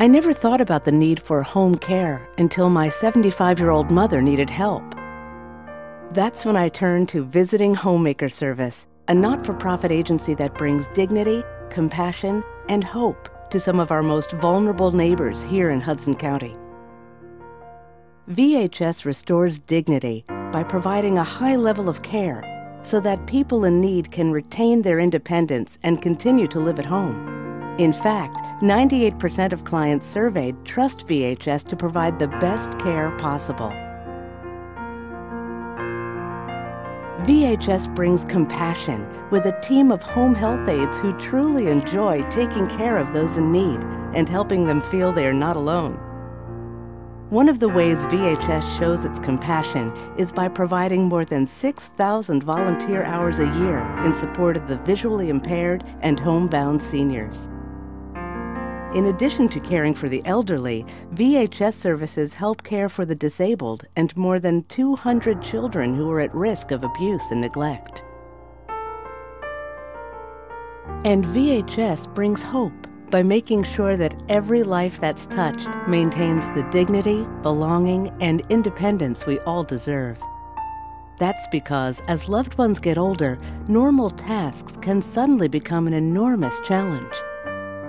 I never thought about the need for home care until my 75-year-old mother needed help. That's when I turned to visiting Homemaker Service, a not-for-profit agency that brings dignity, compassion, and hope to some of our most vulnerable neighbors here in Hudson County. VHS restores dignity by providing a high level of care so that people in need can retain their independence and continue to live at home. In fact, 98% of clients surveyed trust VHS to provide the best care possible. VHS brings compassion with a team of home health aides who truly enjoy taking care of those in need and helping them feel they are not alone. One of the ways VHS shows its compassion is by providing more than 6,000 volunteer hours a year in support of the visually impaired and homebound seniors. In addition to caring for the elderly, VHS services help care for the disabled and more than 200 children who are at risk of abuse and neglect. And VHS brings hope by making sure that every life that's touched maintains the dignity, belonging, and independence we all deserve. That's because as loved ones get older, normal tasks can suddenly become an enormous challenge.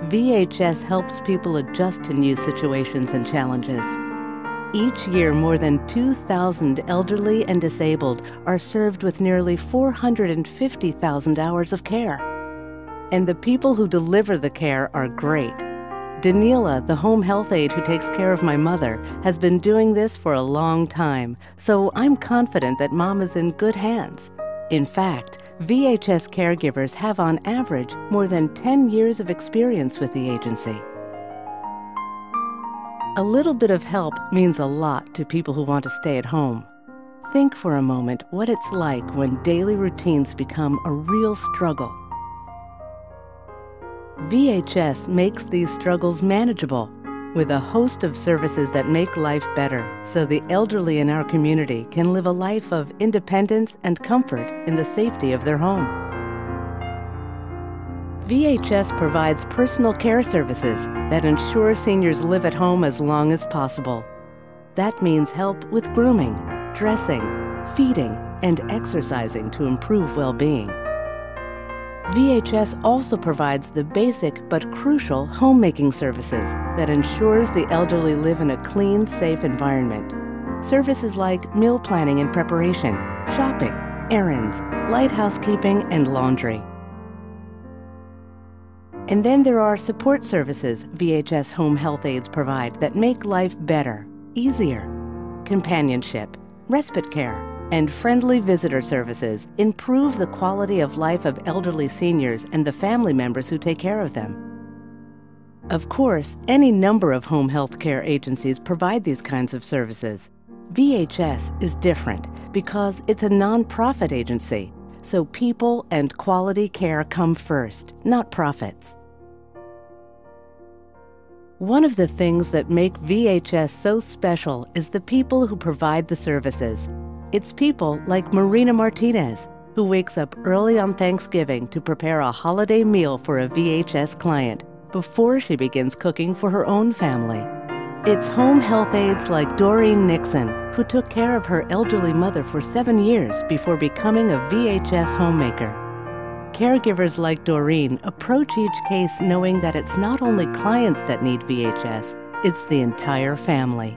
VHS helps people adjust to new situations and challenges. Each year, more than 2,000 elderly and disabled are served with nearly 450,000 hours of care. And the people who deliver the care are great. Daniela, the home health aide who takes care of my mother, has been doing this for a long time, so I'm confident that Mom is in good hands. In fact, VHS caregivers have on average more than 10 years of experience with the agency. A little bit of help means a lot to people who want to stay at home. Think for a moment what it's like when daily routines become a real struggle. VHS makes these struggles manageable with a host of services that make life better so the elderly in our community can live a life of independence and comfort in the safety of their home. VHS provides personal care services that ensure seniors live at home as long as possible. That means help with grooming, dressing, feeding, and exercising to improve well-being. VHS also provides the basic but crucial homemaking services that ensures the elderly live in a clean, safe environment. Services like meal planning and preparation, shopping, errands, light housekeeping, and laundry. And then there are support services VHS home health aides provide that make life better, easier. Companionship, respite care, and friendly visitor services improve the quality of life of elderly seniors and the family members who take care of them. Of course, any number of home health care agencies provide these kinds of services. VHS is different because it's a nonprofit agency, so people and quality care come first, not profits. One of the things that make VHS so special is the people who provide the services. It's people like Marina Martinez, who wakes up early on Thanksgiving to prepare a holiday meal for a VHS client before she begins cooking for her own family. It's home health aides like Doreen Nixon, who took care of her elderly mother for 7 years before becoming a VHS homemaker. Caregivers like Doreen approach each case knowing that it's not only clients that need VHS, it's the entire family.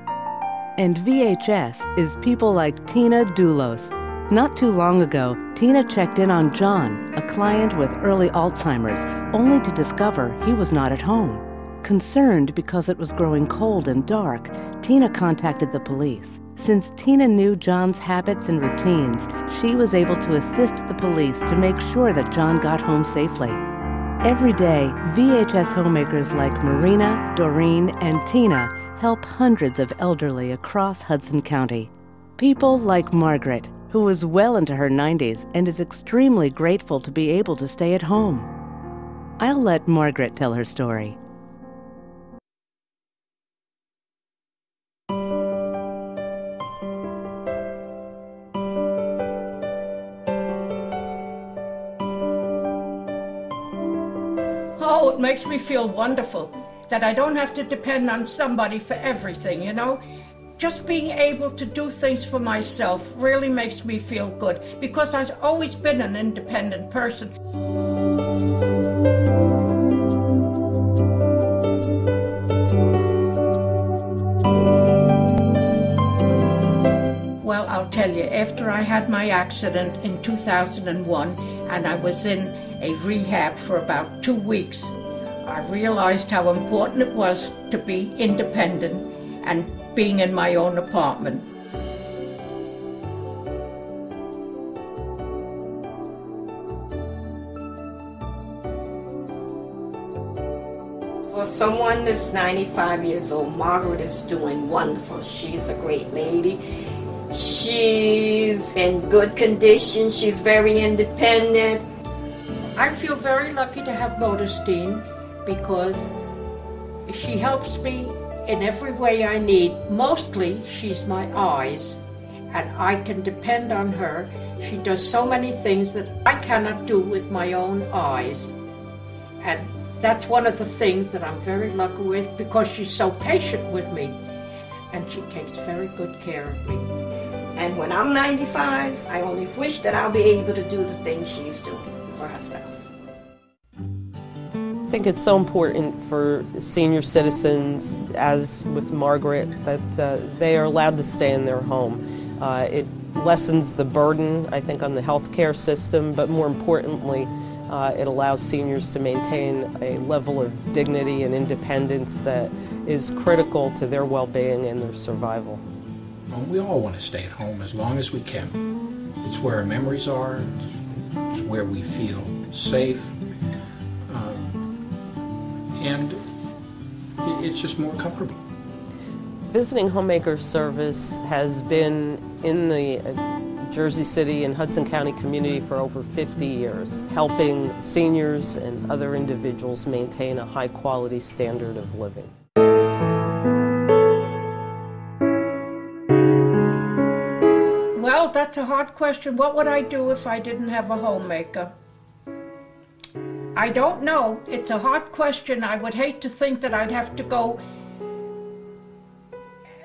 And VHS is people like Tina Doulos. Not too long ago, Tina checked in on John, a client with early Alzheimer's, only to discover he was not at home. Concerned because it was growing cold and dark, Tina contacted the police. Since Tina knew John's habits and routines, she was able to assist the police to make sure that John got home safely. Every day, VHS homemakers like Marina, Doreen, and Tina help hundreds of elderly across Hudson County. People like Margaret, who is well into her 90s and is extremely grateful to be able to stay at home. I'll let Margaret tell her story. Oh, it makes me feel wonderful that I don't have to depend on somebody for everything, you know. Just being able to do things for myself really makes me feel good, because I've always been an independent person. Well, I'll tell you, after I had my accident in 2001 and I was in a rehab for about 2 weeks, I realized how important it was to be independent and being in my own apartment. For someone that's 95 years old, Margaret is doing wonderful. She's a great lady. She's in good condition. She's very independent. I feel very lucky to have Modestine because she helps me in every way I need. Mostly, she's my eyes, and I can depend on her. She does so many things that I cannot do with my own eyes. And that's one of the things that I'm very lucky with, because she's so patient with me, and she takes very good care of me. And when I'm 95, I only wish that I'll be able to do the things she's doing for herself. I think it's so important for senior citizens, as with Margaret, that they are allowed to stay in their home. It lessens the burden, I think, on the healthcare system, but more importantly, it allows seniors to maintain a level of dignity and independence that is critical to their well-being and their survival. We all want to stay at home as long as we can. It's where our memories are, it's where we feel safe, and it's just more comfortable. Visiting Homemaker Service has been in the Jersey City and Hudson County community for over 50 years, helping seniors and other individuals maintain a high-quality standard of living. Well, that's a hard question. What would I do if I didn't have a homemaker? I don't know. It's a hard question. I would hate to think that I'd have to go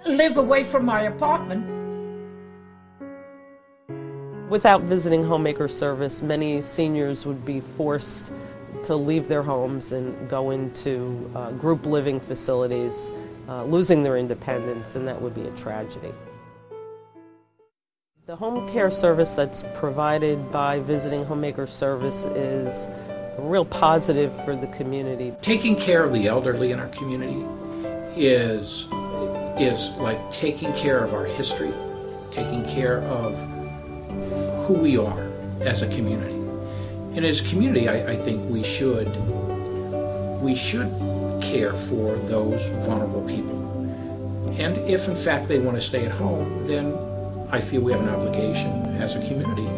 live away from my apartment. Without visiting Homemaker Service, many seniors would be forced to leave their homes and go into group living facilities, losing their independence, and that would be a tragedy. The home care service that's provided by visiting Homemaker Service is a real positive for the community. Taking care of the elderly in our community is like taking care of our history, taking care of who we are as a community. And as a community, I think we should care for those vulnerable people. And if in fact they want to stay at home, then I feel we have an obligation as a community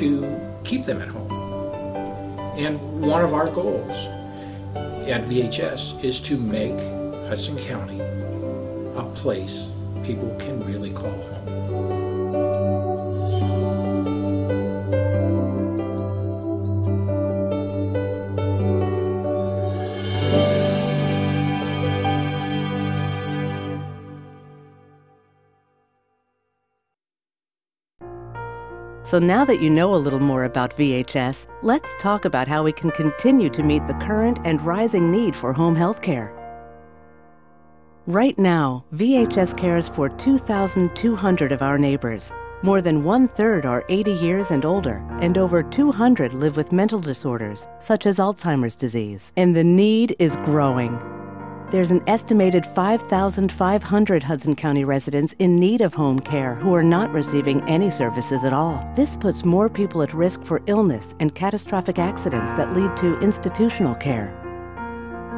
to keep them at home. And one of our goals at VHS is to make Hudson County a place people can really call home. So now that you know a little more about VHS, let's talk about how we can continue to meet the current and rising need for home health care. Right now, VHS cares for 2,200 of our neighbors. More than 1/3 are 80 years and older, and over 200 live with mental disorders, such as Alzheimer's disease. And the need is growing. There's an estimated 5,500 Hudson County residents in need of home care who are not receiving any services at all. This puts more people at risk for illness and catastrophic accidents that lead to institutional care.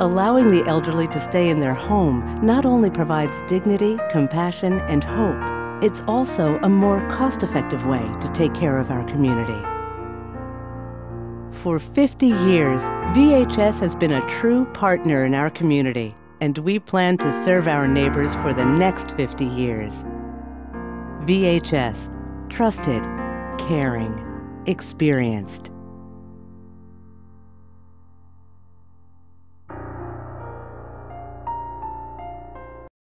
Allowing the elderly to stay in their home not only provides dignity, compassion, and hope, it's also a more cost-effective way to take care of our community. For 50 years, VHS has been a true partner in our community, and we plan to serve our neighbors for the next 50 years. VHS, trusted, caring, experienced.